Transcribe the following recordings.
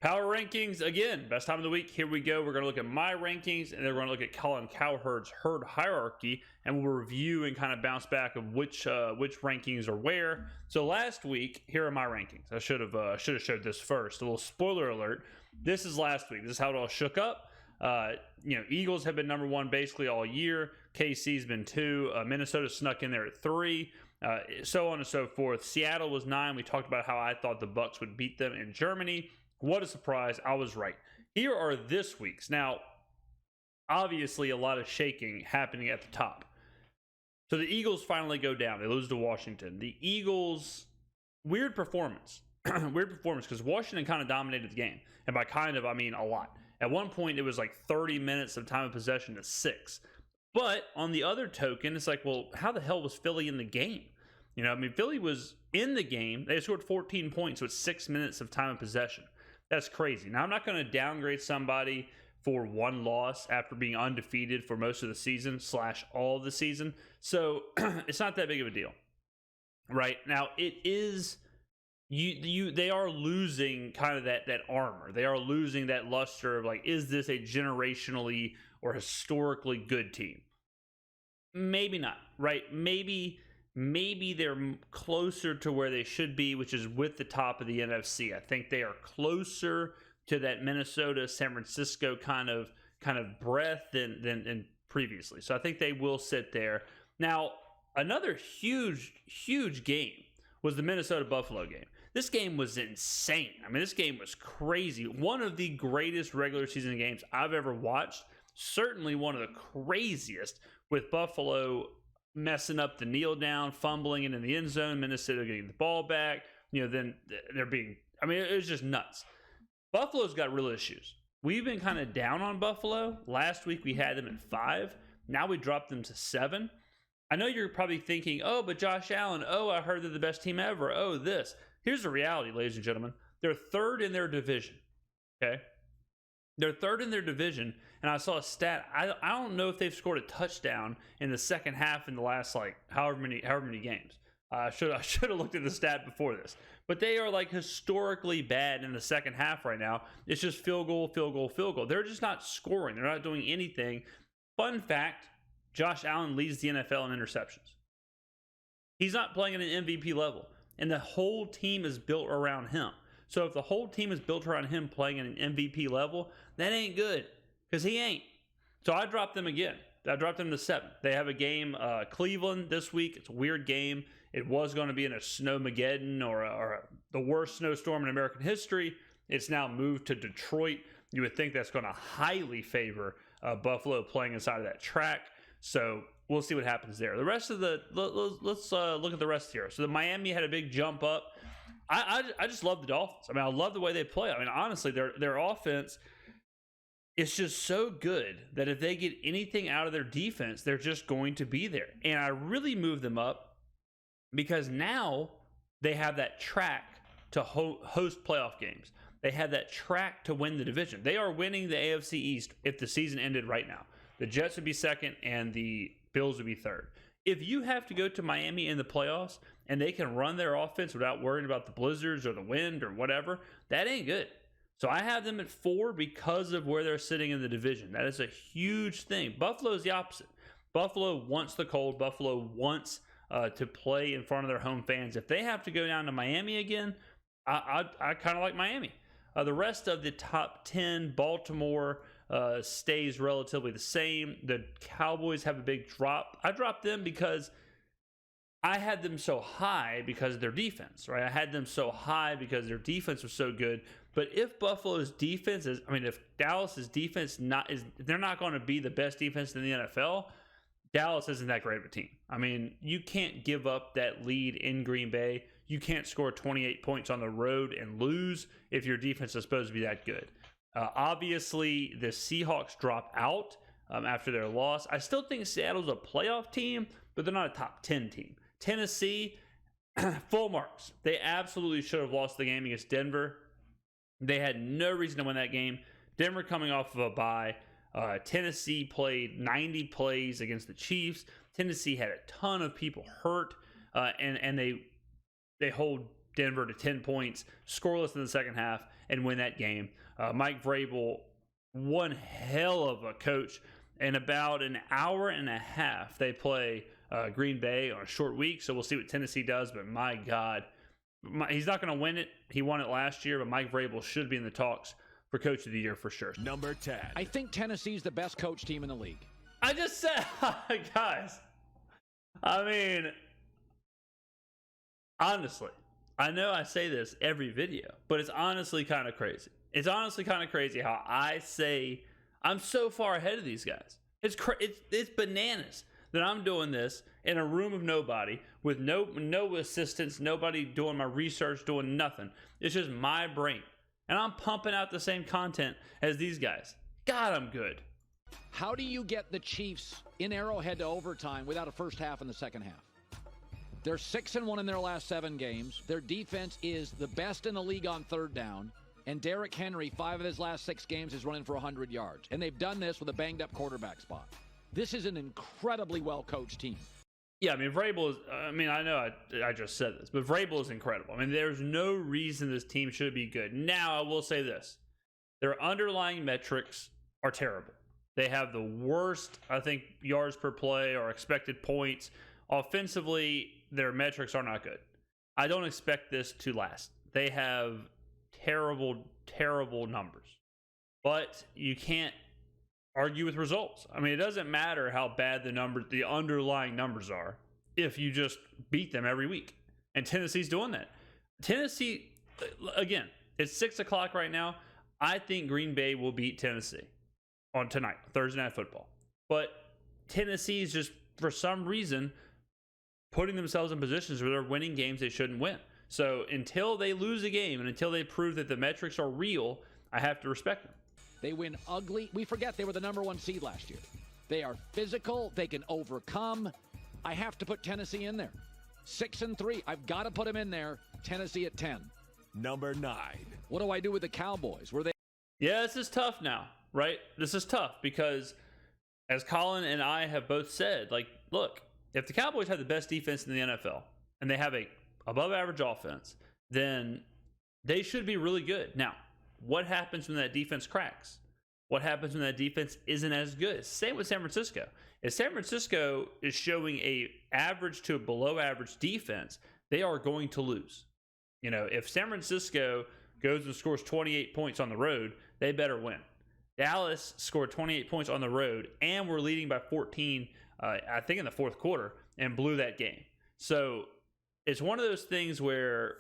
Power rankings again, best time of the week. Here we go. We're going to look at my rankings, and then we're going to look at Colin Cowherd's herd hierarchy, and we'll review and kind of bounce back of which rankings are where. So last week, here are my rankings. I should have showed this first. A little spoiler alert. This is last week. This is how it all shook up. Eagles have been number one basically all year. KC's been 2. Minnesota snuck in there at 3. So on and so forth. Seattle was 9. We talked about how I thought the Bucs would beat them in Germany. What a surprise. I was right. Here are this week's. Now, obviously, a lot of shaking happening at the top. So the Eagles finally go down. They lose to Washington. The Eagles, weird performance. Weird performance because Washington kind of dominated the game. And by kind of, I mean a lot. At one point, it was like 30 minutes of time of possession to 6. But on the other token, it's like, well, how the hell was Philly in the game? Philly was in the game. They scored 14 points with 6 minutes of time of possession. That's crazy. Now, I'm not going to downgrade somebody for one loss after being undefeated for most of the season / all of the season. So it's not that big of a deal. Right? Now, it is... They are losing kind of that armor. They are losing that luster of like, is this a generationally or historically good team? Maybe not, right? Maybe they're closer to where they should be, which is with the top of the NFC. I think they are closer to that Minnesota, San Francisco kind of breadth than previously. So I think they will sit there. Now, another huge game was the Minnesota-Buffalo game. This game was insane. I mean, this game was crazy. One of the greatest regular season games I've ever watched. Certainly one of the craziest, with Buffalo messing up the kneel down, fumbling it in the end zone, Minnesota getting the ball back. Then they're being, it was just nuts. Buffalo's got real issues. We've been kind of down on Buffalo. Last week we had them at 5. Now we dropped them to 7. I know you're probably thinking, oh, but Josh Allen, oh, I heard they're the best team ever. Oh, this. Here's the reality, ladies and gentlemen. They're 3rd in their division, okay? They're 3rd in their division, and I saw a stat. I don't know if they've scored a touchdown in the second half in the last, however many games. I should have looked at the stat before this. But they are, historically bad in the second half right now. It's just field goal, field goal, field goal. They're just not scoring. They're not doing anything. Fun fact, Josh Allen leads the NFL in interceptions. He's not playing at an MVP level. And the whole team is built around him. So if the whole team is built around him playing at an MVP level, that ain't good. Because he ain't. So I dropped them again. I dropped them to 7. They have a game, Cleveland this week. It's a weird game. It was going to be in a snowmageddon or the worst snowstorm in American history. It's now moved to Detroit. You would think that's going to highly favor Buffalo playing inside of that track. So we'll see what happens there. The rest of let's look at the rest here. So the Miami had a big jump up. I just love the Dolphins. I love the way they play. Honestly, their offense is just so good that if they get anything out of their defense, they're just going to be there. And I really moved them up because now they have that track to host playoff games. They have that track to win the division. They are winning the AFC East if the season ended right now. The Jets would be 2nd and the Bills would be 3rd. If you have to go to Miami in the playoffs and they can run their offense without worrying about the blizzards or the wind or whatever, that ain't good. So I have them at 4 because of where they're sitting in the division. That is a huge thing. Buffalo is the opposite. Buffalo wants the cold. Buffalo wants to play in front of their home fans. If they have to go down to Miami again, I kind of like Miami. The rest of the top 10, Baltimore stays relatively the same. The Cowboys have a big drop. I dropped them because I had them so high because of their defense, right? I had them so high because their defense was so good. But if Buffalo's defense is, if Dallas's defense they're not going to be the best defense in the NFL, Dallas isn't that great of a team. You can't give up that lead in Green Bay. You can't score 28 points on the road and lose if your defense is supposed to be that good. Obviously, the Seahawks drop out after their loss. I still think Seattle's a playoff team, but they're not a top 10 team. Tennessee, full marks. They absolutely should have lost the game against Denver. They had no reason to win that game. Denver coming off of a bye. Tennessee played 90 plays against the Chiefs. Tennessee had a ton of people hurt, and they hold Denver to 10 points, scoreless in the second half, and win that game. Mike Vrabel, one hell of a coach. In about an hour and a half, they play Green Bay on a short week, so we'll see what Tennessee does. But my God, he's not going to win it. He won it last year, but Mike Vrabel should be in the talks for Coach of the Year for sure. Number 10. I think Tennessee's the best coach team in the league. I just said, guys, I mean, honestly, I know I say this every video, but it's honestly kind of crazy. It's honestly kind of crazy how I say I'm so far ahead of these guys. It's bananas that I'm doing this in a room of nobody with no assistance, nobody doing my research, doing nothing. It's just my brain. And I'm pumping out the same content as these guys. God, I'm good. How do you get the Chiefs in Arrowhead to overtime without a first half and the second half? They're 6-1 in their last 7 games. Their defense is the best in the league on third down. And Derrick Henry, 5 of his last 6 games, is running for 100 yards. And they've done this with a banged-up quarterback spot. This is an incredibly well-coached team. Yeah, I mean, Vrabel is, I mean, I know I just said this, but Vrabel is incredible. I mean, there's no reason this team should be good. Now, I will say this. Their underlying metrics are terrible. They have the worst, I think, yards per play or expected points. Offensively, their metrics are not good. I don't expect this to last. They have terrible numbers. But you can't argue with results. I mean, it doesn't matter how bad the underlying numbers are if you just beat them every week. And Tennessee's doing that. Tennessee, again, it's 6 o'clock right now. I think Green Bay will beat Tennessee on tonight, Thursday Night Football. But Tennessee's just, for some reason, putting themselves in positions where they're winning games they shouldn't win. So until they lose a game and until they prove that the metrics are real, I have to respect them. They win ugly. We forget they were the number 1 seed last year. They are physical. They can overcome. I have to put Tennessee in there. 6-3. I've got to put them in there. Tennessee at 10. Number 9. What do I do with the Cowboys? Were they? Yeah, this is tough now, right? This is tough because, as Colin and I have both said, like, look, if the Cowboys have the best defense in the NFL and they have a above average offense, then they should be really good. Now, what happens when that defense cracks? What happens when that defense isn't as good? Same with San Francisco. If San Francisco is showing a average to a below average defense, they are going to lose. You know, if San Francisco goes and scores 28 points on the road, they better win. Dallas scored 28 points on the road and were leading by 14, I think in the fourth quarter, and blew that game. So it's one of those things where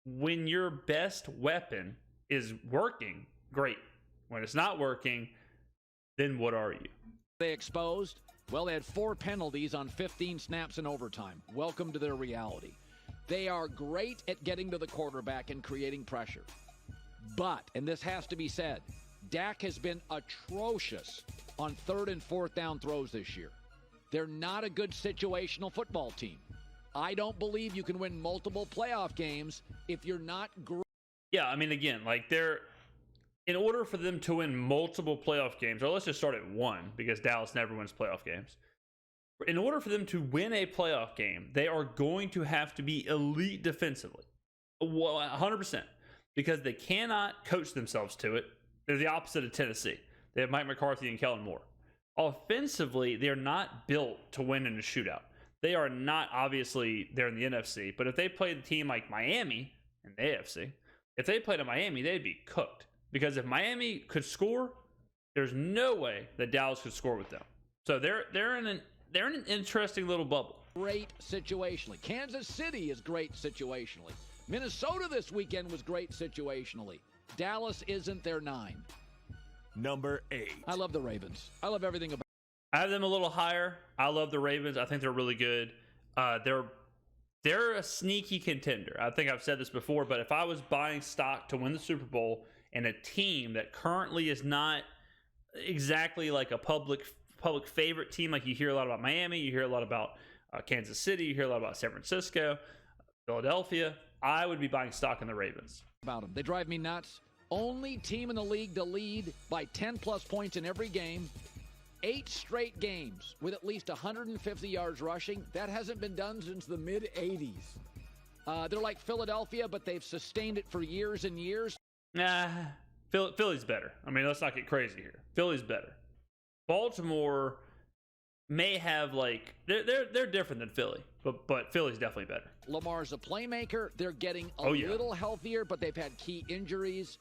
when your best weapon is working, great. When it's not working, then what are you? They exposed? Well, they had 4 penalties on 15 snaps in overtime. Welcome to their reality. They are great at getting to the quarterback and creating pressure. But, and this has to be said, Dak has been atrocious on 3rd and 4th down throws this year. They're not a good situational football team. I don't believe you can win multiple playoff games if you're not great. Yeah, I mean, again, like in order for them to win multiple playoff games, or let's just start at 1 because Dallas never wins playoff games. In order for them to win a playoff game, they are going to have to be elite defensively. 100%. Because they cannot coach themselves to it. They're the opposite of Tennessee. They have Mike McCarthy and Kellen Moore. Offensively, they're not built to win in a shootout. They are not, obviously, they're in the NFC. But if they played a team like Miami in the AFC, if they played in Miami, they'd be cooked. Because if Miami could score, there's no way that Dallas could score with them. So they're in an interesting little bubble. Great situationally. Kansas City is great situationally. Minnesota this weekend was great situationally. Dallas isn't their 9. Number 8. I love the Ravens. I love everything about. I have them a little higher. I love the Ravens. I think they're really good. They're a sneaky contender. I think I've said this before, but if I was buying stock to win the Super Bowl and a team that currently is not exactly like a public favorite team, like you hear a lot about Miami, you hear a lot about Kansas City, you hear a lot about San Francisco, Philadelphia, I would be buying stock in the Ravens. About them. They drive me nuts. Only team in the league to lead by 10-plus points in every game. 8 straight games with at least 150 yards rushing. That hasn't been done since the mid-'80s. They're like Philadelphia, but they've sustained it for years and years. Nah, Philly's better. I mean, let's not get crazy here. Philly's better. Baltimore may have like they're different than Philly, but Philly's definitely better. Lamar's a playmaker. They're getting a little healthier, but they've had key injuries.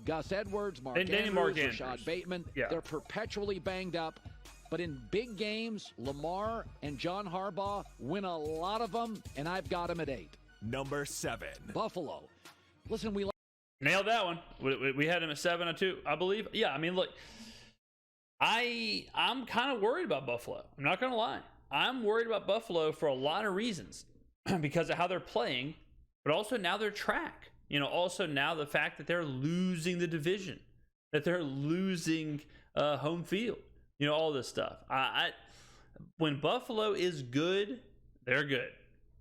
Gus Edwards, Mark Andrews, Rashad Bateman. Yeah. They're perpetually banged up. But in big games, Lamar and John Harbaugh win a lot of them, and I've got them at 8. Number 7. Buffalo. Listen, we Nailed that one. We had him at 7 or 2, I believe. Yeah, I mean, look, I'm kind of worried about Buffalo. I'm not going to lie. I'm worried about Buffalo for a lot of reasons because of how they're playing, but also now their track. Also now the fact that they're losing the division, that they're losing home field. All this stuff. When Buffalo is good, they're good,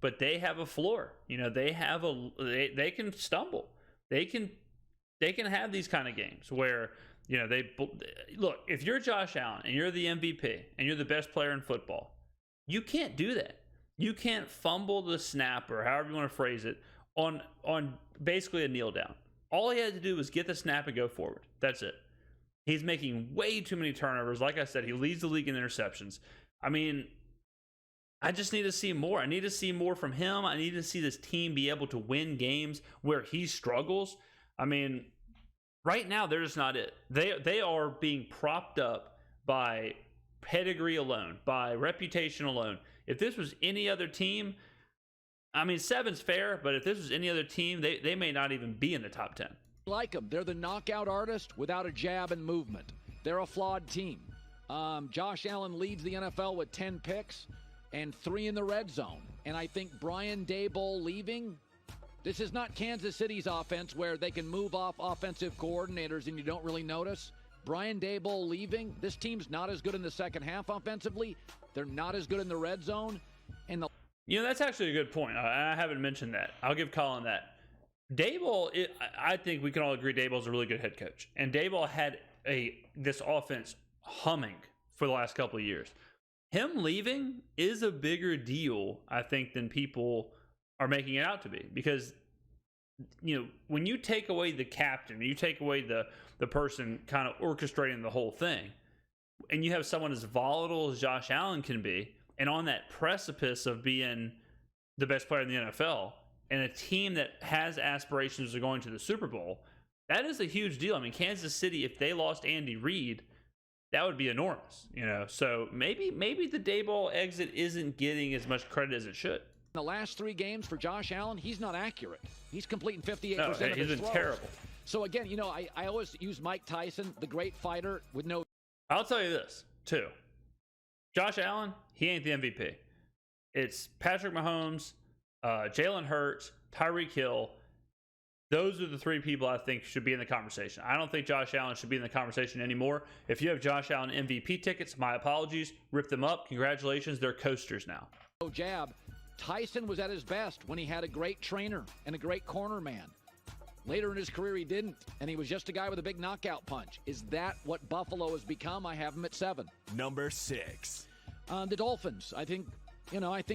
but they have a floor. They can stumble. They can have these kind of games where look. If you're Josh Allen and you're the MVP and you're the best player in football, you can't do that. You can't fumble the snap or however you want to phrase it on basically a kneel down. All he had to do was get the snap and go forward. That's it. He's making way too many turnovers. Like I said, he leads the league in interceptions. I mean, I just need to see more. I need to see more from him. I need to see this team be able to win games where he struggles. I mean, right now, they're just not it. They are being propped up by pedigree alone, by reputation alone. If this was any other team, I mean, 7's fair, but if this was any other team, they may not even be in the top 10. like them. They're the knockout artist without a jab and movement. They're a flawed team. Josh Allen leads the NFL with 10 picks and 3 in the red zone. And I think Brian Daboll leaving, this is not Kansas City's offense where they can move off offensive coordinators and you don't really notice. Brian Daboll leaving, this team's not as good in the second half offensively. They're not as good in the red zone. And that's actually a good point. I haven't mentioned that. I'll give Colin that. Daboll, I think we can all agree Daboll's a really good head coach. And Daboll had this offense humming for the last couple of years. Him leaving is a bigger deal, I think, than people are making it out to be. Because, when you take away the captain, you take away the person kind of orchestrating the whole thing, and you have someone as volatile as Josh Allen can be, and on that precipice of being the best player in the NFL, and a team that has aspirations of going to the Super Bowl, that is a huge deal. I mean, Kansas City, if they lost Andy Reid, that would be enormous, So maybe the Daboll exit isn't getting as much credit as it should. The last 3 games for Josh Allen, he's not accurate. He's completing 58% of his he's been throws. terrible. So again, I always use Mike Tyson, the great fighter, with no. I'll tell you this too. Josh Allen, he ain't the MVP. It's Patrick Mahomes, Jalen Hurts, Tyreek Hill. Those are the 3 people I think should be in the conversation. I don't think Josh Allen should be in the conversation anymore. If you have Josh Allen MVP tickets, my apologies. Rip them up. Congratulations. They're coasters now. No jab. Tyson was at his best when he had a great trainer and a great corner man. Later in his career, he didn't, and he was just a guy with a big knockout punch. Is that what Buffalo has become? I have him at 7. Number 6. The Dolphins. I think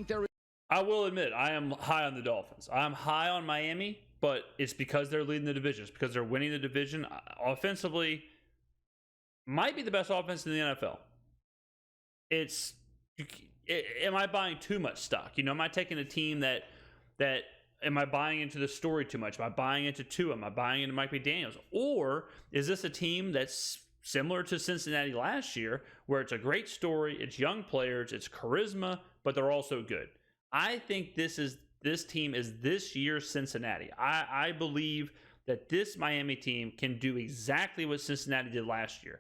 they're. I will admit, I am high on the Dolphins. I'm high on Miami, but it's because they're leading the division. It's because they're winning the division. Offensively, might be the best offense in the NFL. Am I buying too much stock? Am I taking a team that am I buying into the story too much? Am I buying into Tua? Am I buying into Mike McDaniels? Or is this a team that's similar to Cincinnati last year, where it's a great story, it's young players, it's charisma, but they're also good? I think this team is this year's Cincinnati. I believe that this Miami team can do exactly what Cincinnati did last year.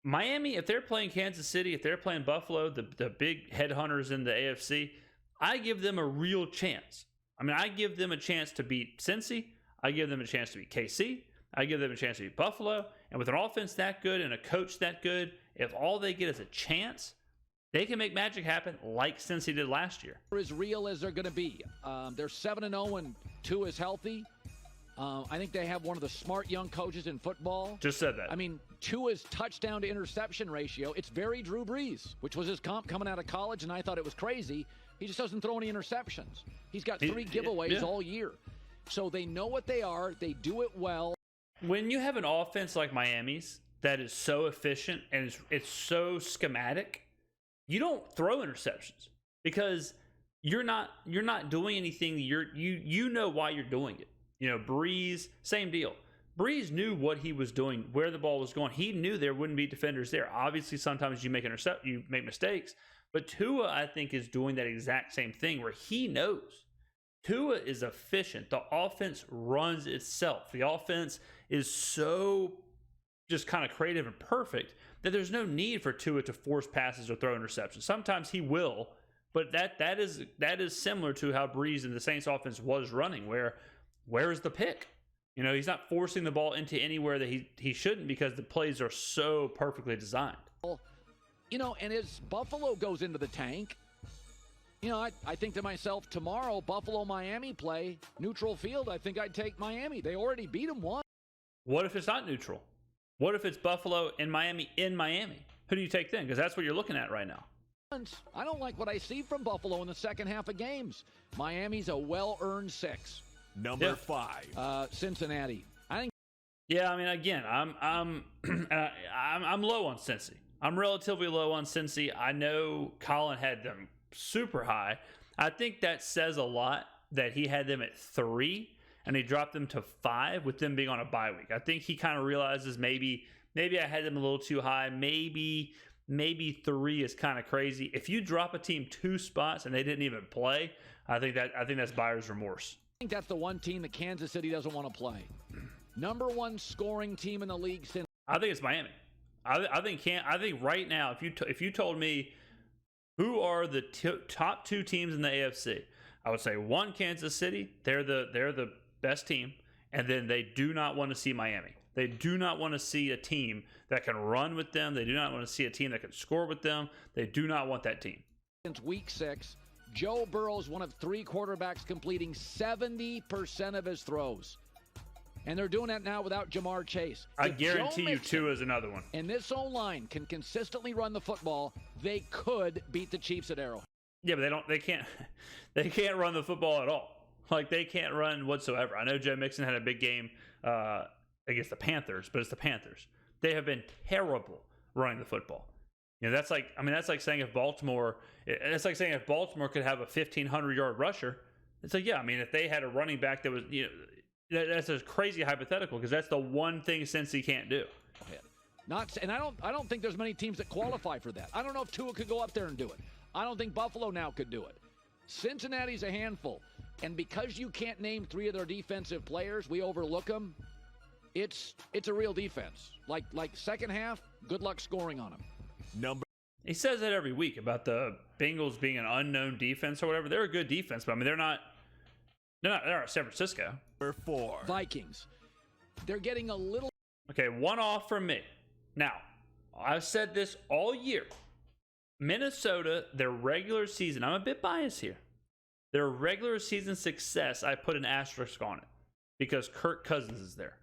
Miami, if they're playing Kansas City, if they're playing Buffalo, the big headhunters in the AFC, I give them a real chance. I mean, I give them a chance to beat Cincy. I give them a chance to beat KC. I give them a chance to beat Buffalo. And with an offense that good and a coach that good, if all they get is a chance, they can make magic happen like Cincy did last year. They're as real as they're going to be. They're 7-0 when Tua is healthy. I think they have one of the smart young coaches in football. Just said that. I mean, Tua's touchdown to interception ratio, it's very Drew Brees, which was his comp coming out of college, and I thought it was crazy. He just doesn't throw any interceptions. He's got 3 giveaways all year. So they know what they are. They do it well. When you have an offense like Miami's that is so efficient and it's so schematic, you don't throw interceptions because you're not doing anything. You know why you're doing it. You know, Breeze, same deal. Breeze knew what he was doing, where the ball was going. He knew there wouldn't be defenders there. Obviously, sometimes you make mistakes, but Tua, I think, is doing that exact same thing where he knows. Tua is efficient. The offense runs itself. The offense is so just kind of creative and perfect that there's no need for Tua to force passes or throw interceptions. Sometimes he will, but that is similar to how Breeze and the Saints offense was running, where's the pick? You know, he's not forcing the ball into anywhere that he shouldn't because the plays are so perfectly designed. You know, and as Buffalo goes into the tank, you know, I think to myself, tomorrow, Buffalo-Miami play, neutral field, I think I'd take Miami. They already beat them once. What if it's not neutral? What if it's Buffalo and Miami in Miami? Who do you take then? Because that's what you're looking at right now. I don't like what I see from Buffalo in the second half of games. Miami's a well-earned 6. Number 5. Cincinnati. I think. Yeah, I mean, again, I'm low on Cincy. I'm relatively low on Cincy. I know Colin had them super high. I think that says a lot that he had them at 3 and he dropped them to 5 with them being on a bye week. I think he kind of realizes maybe I had them a little too high. Maybe 3 is kind of crazy. If you drop a team 2 spots and they didn't even play, I think that's buyer's remorse. I think that's the one team that Kansas City doesn't want to play. Number 1 scoring team in the league since. I think it's Miami. I think right now, if you told me who are the top 2 teams in the AFC, I would say 1, Kansas City. They're the best team, and then they do not want to see Miami. They do not want to see a team that can run with them. They do not want to see a team that can score with them. They do not want that team. Since week 6. Joe Burrow's one of 3 quarterbacks completing 70% of his throws. And they're doing that now without Jamar Chase. I guarantee you Tua is another one. And this O-line can consistently run the football. They could beat the Chiefs at Arrowhead. Yeah, but they can't run the football at all. Like, they can't run whatsoever. I know Joe Mixon had a big game against the Panthers, but it's the Panthers. They have been terrible running the football. You know, that's like saying if Baltimore could have a 1,500-yard rusher. It's like, yeah, I mean, if they had a running back that was, you know, that's a crazy hypothetical because that's the one thing Cincy can't do. I don't think there's many teams that qualify for that. I don't know if Tua could go up there and do it. I don't think Buffalo now could do it. Cincinnati's a handful, and because you can't name 3 of their defensive players, we overlook them. It's a real defense. Like second half, good luck scoring on them. He says that every week about the Bengals being an unknown defense or whatever. They're a good defense, but I mean they're not San Francisco. Number 4. Vikings. They're getting a little. Okay, one off from me. Now, I've said this all year. Minnesota, their regular season, I'm a bit biased here. Their regular season success, I put an asterisk on it because Kirk Cousins is there.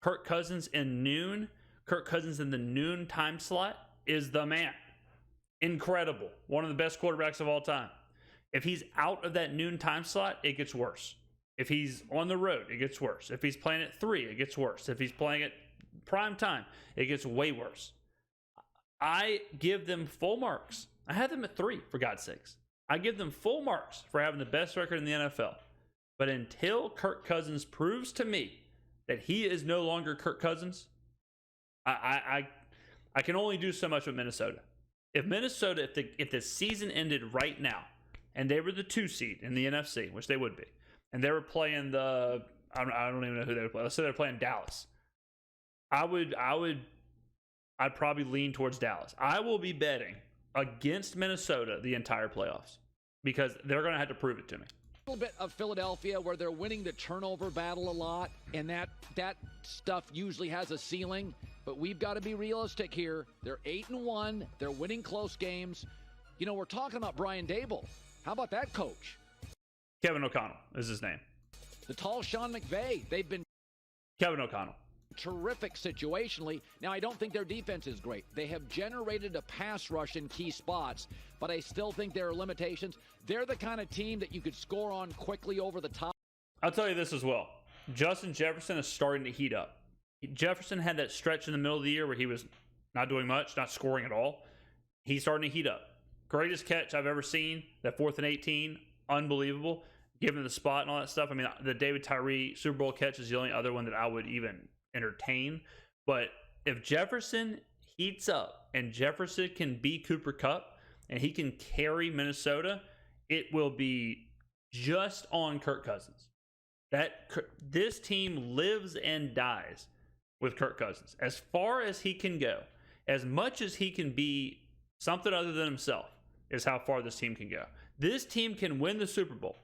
Kirk Cousins in the noon time slot is the man. Incredible. One of the best quarterbacks of all time. If he's out of that noon time slot, it gets worse. If he's on the road, it gets worse. If he's playing at 3, it gets worse. If he's playing at prime time, it gets way worse. I give them full marks. I had them at 3, for God's sakes. I give them full marks for having the best record in the NFL. But until Kirk Cousins proves to me that he is no longer Kirk Cousins, I can only do so much with Minnesota. If the season ended right now, and they were the 2 seed in the NFC, which they would be, and they were playing I don't even know who they would play. Let's say they're playing Dallas. I'd probably lean towards Dallas. I will be betting against Minnesota the entire playoffs because they're going to have to prove it to me. A little bit of Philadelphia where they're winning the turnover battle a lot, and that stuff usually has a ceiling. But we've got to be realistic here. They're 8-1. They're winning close games. You know, we're talking about Brian Dable. How about that coach? Kevin O'Connell is his name. The tall Sean McVay. They've been Kevin O'Connell. Terrific situationally. Now, I don't think their defense is great. They have generated a pass rush in key spots, but I still think there are limitations. They're the kind of team that you could score on quickly over the top. I'll tell you this as well. Justin Jefferson is starting to heat up. Jefferson had that stretch in the middle of the year where he was not doing much, not scoring at all. He's starting to heat up. Greatest catch I've ever seen, that 4th and 18, unbelievable. Given the spot and all that stuff. I mean, the David Tyree Super Bowl catch is the only other one that I would even entertain. But if Jefferson heats up and Jefferson can beat Cooper Kupp and he can carry Minnesota, it will be just on Kirk Cousins. This team lives and dies with Kirk Cousins. As far as he can go, as much as he can be something other than himself, is how far this team can go. This team can win the Super Bowl,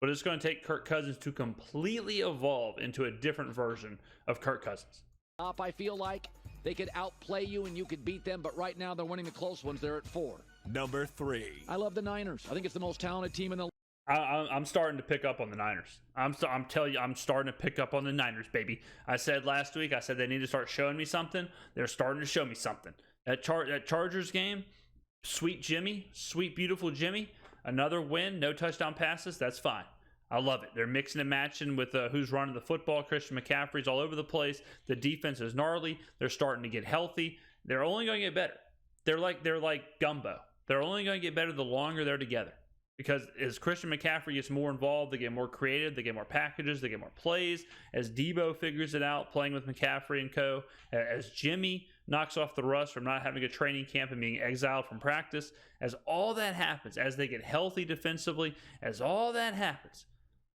but it's going to take Kirk Cousins to completely evolve into a different version of Kirk Cousins. I feel like they could outplay you and you could beat them, but right now they're winning the close ones. They're at 4. Number 3. I love the Niners. I think it's the most talented team in the league. I'm starting to pick up on the Niners. I'm telling you, I'm starting to pick up on the Niners, baby. I said last week, I said they need to start showing me something. They're starting to show me something. That Chargers game, sweet Jimmy, sweet, beautiful Jimmy. Another win, no touchdown passes. That's fine. I love it. They're mixing and matching with who's running the football. Christian McCaffrey's all over the place. The defense is gnarly. They're starting to get healthy. They're only going to get better. They're like gumbo. They're only going to get better the longer they're together. Because as Christian McCaffrey gets more involved, they get more creative, they get more packages, they get more plays. As Debo figures it out, playing with McCaffrey and co. As Jimmy knocks off the rust from not having a training camp and being exiled from practice. As all that happens, as they get healthy defensively, as all that happens,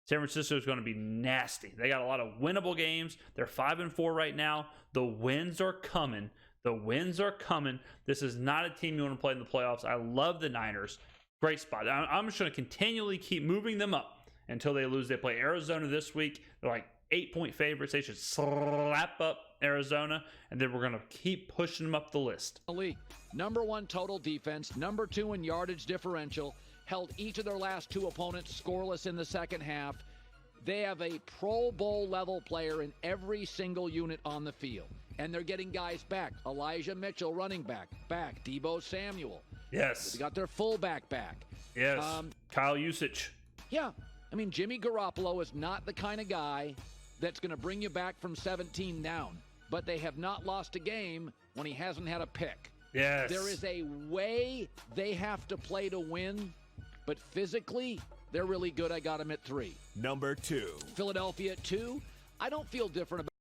San Francisco is going to be nasty. They got a lot of winnable games. They're 5-4 right now. The wins are coming. The wins are coming. This is not a team you want to play in the playoffs. I love the Niners. Great spot. I'm just going to continually keep moving them up until they lose. They play Arizona this week. They're like 8-point favorites. They should slap up Arizona, and then we're going to keep pushing them up the list. League. Number 1 total defense, number 2 in yardage differential, held each of their last 2 opponents scoreless in the second half. They have a Pro Bowl level player in every single unit on the field, and they're getting guys back. Elijah Mitchell, running back. Debo Samuel. Yes. They got their fullback back. Yes. Kyle Usage. Yeah. I mean, Jimmy Garoppolo is not the kind of guy that's going to bring you back from 17 down, but they have not lost a game when he hasn't had a pick. Yes. There is a way they have to play to win, but physically, they're really good. I got them at 3. Number 2. Philadelphia at 2. I don't feel different about.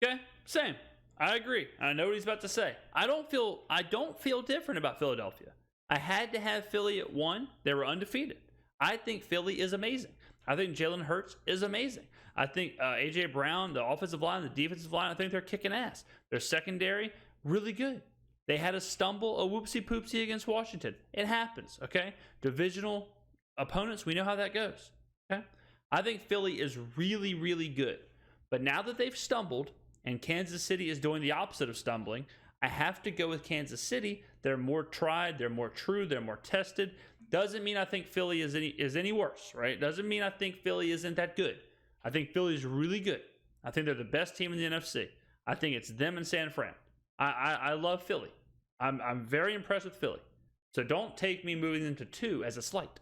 Okay, same. I agree. I know what he's about to say. I don't feel different about Philadelphia. I had to have Philly at 1. They were undefeated. I think Philly is amazing. I think Jalen Hurts is amazing. I think A.J. Brown, the offensive line, the defensive line, I think they're kicking ass. Their secondary, really good. They had a stumble, a whoopsie-poopsie against Washington. It happens, okay? Divisional opponents, we know how that goes, okay? I think Philly is really, really good. But now that they've stumbled and Kansas City is doing the opposite of stumbling, I have to go with Kansas City. They're more tried, they're more true, they're more tested. Doesn't mean I think Philly is any worse, right? Doesn't mean I think Philly isn't that good. I think Philly's really good. I think they're the best team in the NFC. I think it's them and San Fran. I love Philly. I'm very impressed with Philly. So don't take me moving them to 2 as a slight.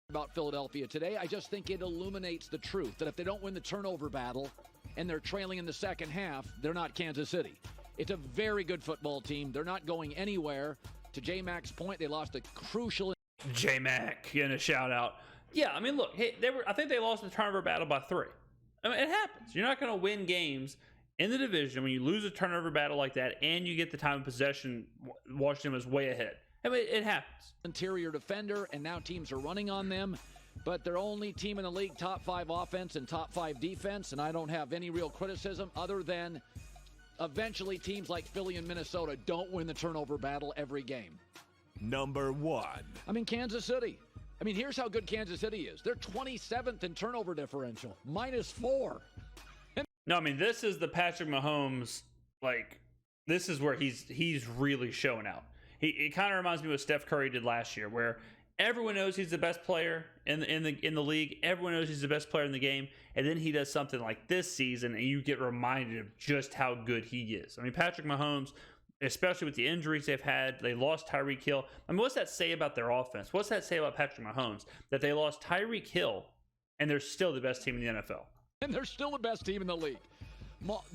About Philadelphia today, I just think it illuminates the truth that if they don't win the turnover battle and they're trailing in the second half, they're not Kansas City. It's a very good football team. They're not going anywhere. To J-Mac's point, they lost a crucial. J-Mac getting a shout out. Yeah, I mean, look, hey, I think they lost the turnover battle by 3. I mean, it happens. You're not going to win games in the division when you lose a turnover battle like that and you get the time of possession. Washington was way ahead. I mean, it happens. Interior defender, and now teams are running on them. But they're only team in the league, top 5 offense and top 5 defense, and I don't have any real criticism other than eventually teams like Philly and Minnesota don't win the turnover battle every game. Number 1. I mean, Kansas City. I mean, here's how good Kansas City is. They're 27th in turnover differential, -4. No, I mean, this is the Patrick Mahomes, like, this is where he's really showing out. It kind of reminds me of what Steph Curry did last year, where everyone knows he's the best player in the league. Everyone knows he's the best player in the game, and then he does something like this season, and you get reminded of just how good he is. I mean, Patrick Mahomes, especially with the injuries they've had, they lost Tyreek Hill. I mean, what's that say about their offense? What's that say about Patrick Mahomes? That they lost Tyreek Hill, and they're still the best team in the NFL. And they're still the best team in the league.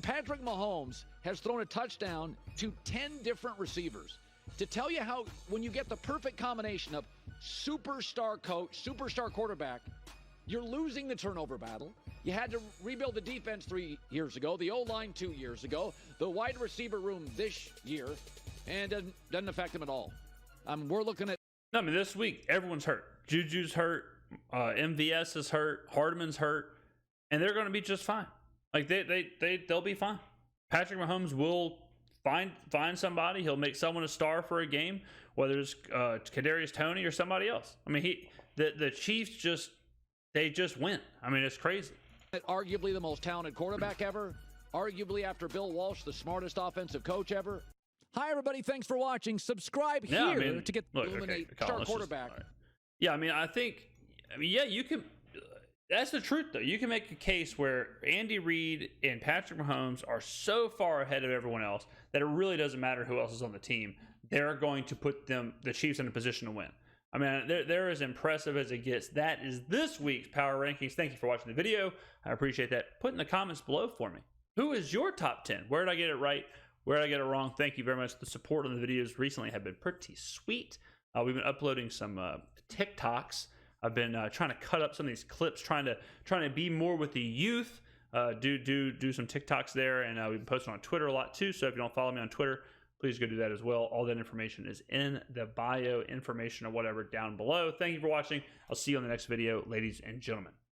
Patrick Mahomes has thrown a touchdown to 10 different receivers. To tell you how, when you get the perfect combination of superstar coach, superstar quarterback, you're losing the turnover battle. You had to rebuild the defense 3 years ago, the O-line 2 years ago, the wide receiver room this year, and it doesn't affect them at all. We're looking at... No, I mean, this week, everyone's hurt. Juju's hurt. MVS is hurt. Hardman's hurt. And they're going to be just fine. Like, they'll be fine. Patrick Mahomes will find somebody. He'll make someone a star for a game, whether it's Kadarius Toney or somebody else. I mean, the Chiefs just win. I mean, it's crazy. Arguably the most talented quarterback ever. Arguably, after Bill Walsh, the smartest offensive coach ever. Hi, everybody. Thanks for watching. Subscribe here to get Illuminate Star Quarterback. Yeah, I mean, yeah, you can. That's the truth, though. You can make a case where Andy Reid and Patrick Mahomes are so far ahead of everyone else that it really doesn't matter who else is on the team. They're going to put the Chiefs in a position to win. I mean, they're as impressive as it gets. That is this week's Power Rankings. Thank you for watching the video. I appreciate that. Put in the comments below for me. Who is your top 10? Where did I get it right? Where did I get it wrong? Thank you very much. The support on the videos recently have been pretty sweet. We've been uploading some TikToks. I've been trying to cut up some of these clips, trying to be more with the youth. Do some TikToks there, and we've been posting on Twitter a lot too. So if you don't follow me on Twitter, please go do that as well. All that information is in the bio information or whatever down below. Thank you for watching. I'll see you on the next video, ladies and gentlemen.